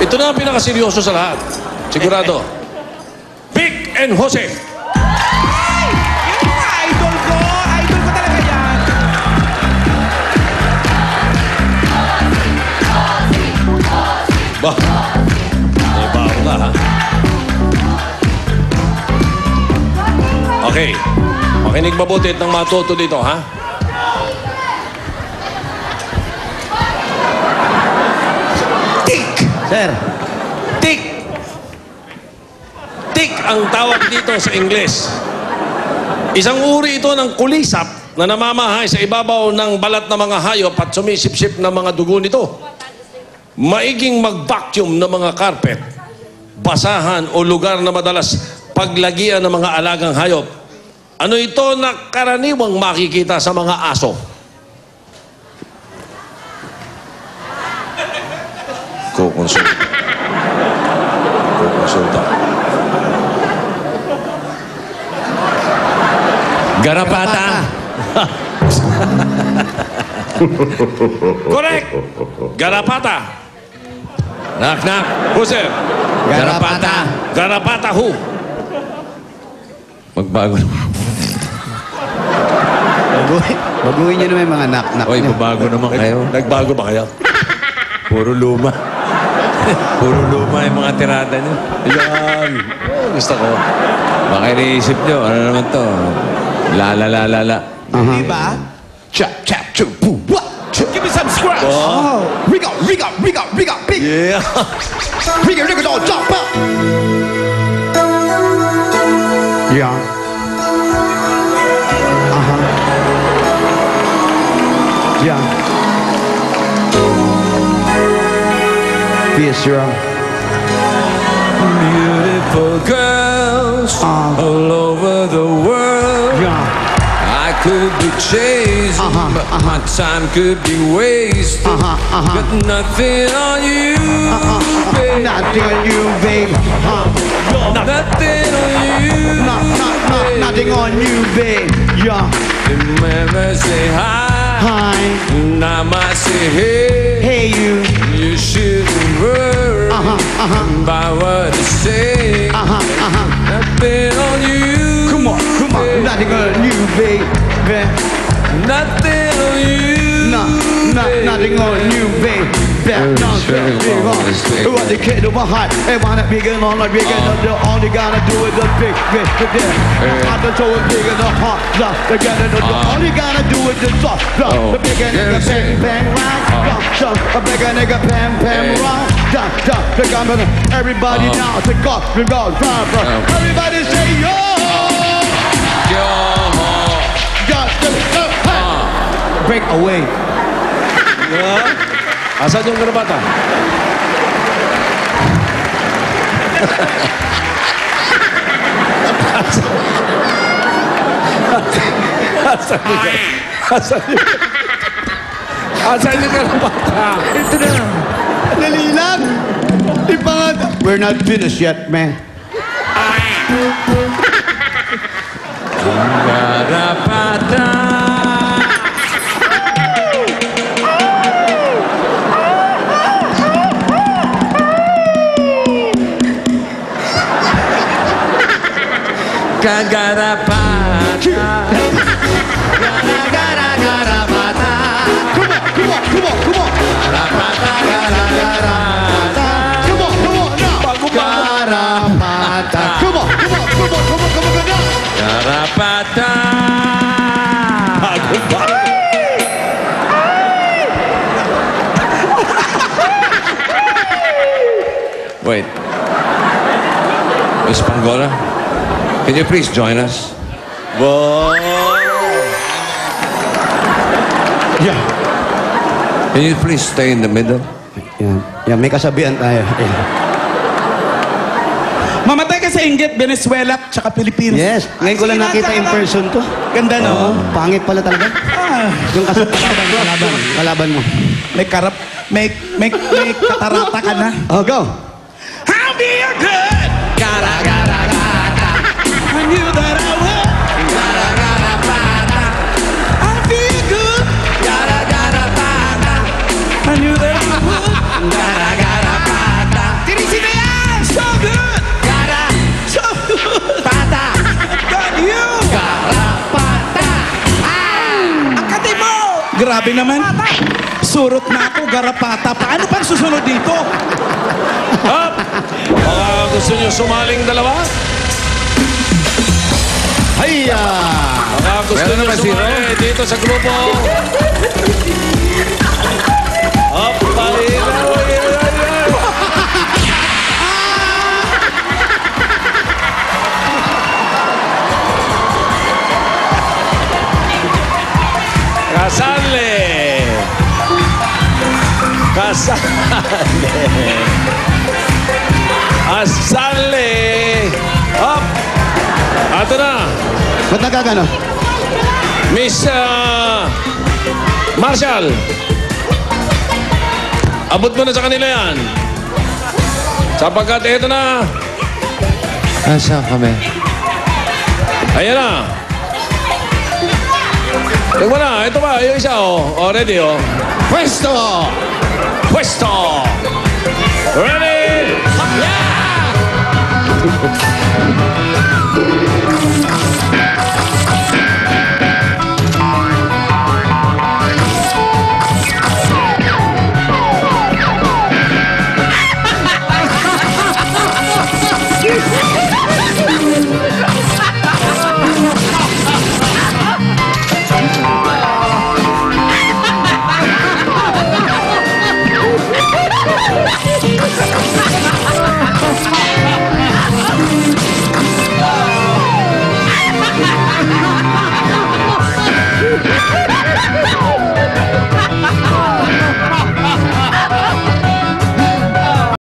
Ito na ang pinakaseryoso sa lahat. Sigurado. Vic and Jose. Idol ko! Idol ko talaga yan! Ba? May bago ka, ha? Okay. Makinig mabuti at nang matuto dito, ha? Tik! Sir. Tik! Tik ang tawag dito sa Ingles. Isang uri ito ng kulisap na namamahay sa ibabaw ng balat ng mga hayop at sumisipsip ng mga dugo nito. Maiging mag-vacuum ng mga carpet, basahan o lugar na madalas paglagian ng mga alagang hayop. Ano ito na karaniwang makikita sa mga aso? Kukonsulta. Kukonsulta. Garapata. Correct! Garapata. Knock, knock. Who's it? Garapata. Garapata who? Magbago. Baguhin nyo naman yung mga knock-knock Oy, nyo. babago naman kayo. Nagbago ba kayo? Puro luma. Puro luma yung mga tirada nyo. Yan. Gusto ko. Baka iniisip nyo, ano naman to? La. Di ba? Chap, chap, chup, poo, what? Give me some scratch! Oh. Riga, big. Yeah. Riga, don't jump up. Yeah. Yeah. Yes, sir. Beautiful girls all over the world. Yeah. I could be chasing, but my time could be wasted. Got nothing on you, babe. Nothing on you, babe. Nothing on you, Nothing on you, babe. Yeah. Remember, say hi. Hi. Now I say hey. Hey, you. You shouldn't worry about what I say. Nothing on you. Come on. Nothing on you, babe. Nothing on you. Nothing on you, babe. What the kid of my heart, and wanna big and all like big and the only gotta do is the big. I don't show it big and the heart, the only gotta do is the soft, the big and nigga bang round, a big and nigga bang round, everybody now to go, everybody say yo, break away. Asan yung garapata? Asan yung garapata? Ito na. Dali lang. We're not finished yet, man. Garapata. Garapata. Garapata. Come on. Garapata. Come on now. Garapata. Come on now. Garapata. Wait. Miss Pangola, can you please join us? Yeah. Can you please stay in the middle? Yan, may kasabihan tayo. Mamatay ka sa Inggit, Venezuela, tsaka Pilipinas. Yes, ngayon ko lang nakita in person to. Ganda, no? Pangit pala talaga. Yung kalaban mo. May katarata ka na. Oh, go. How be you good? I knew that I would. I feel good. I knew that I would. grabe naman. Surot na ako, garapata. Paano pang susunod dito? Up! Baka gusto nyo sumaling dalawa? Hiya! Baka gusto Meron nyo naman zero? sumali dito sa grupo. Up! Kasali! Kasali! Asali! Up! Ato na! Ba't nagkagano? Miss Marshall! Abot mo na sa kanila yan. Sapagkat ito na. Asa kami? Ayan na. Tingnan mo na. Ito ba? Yung isa, oh. Oh, ready, oh. Pwesto! Pwesto! Ready? Yeah!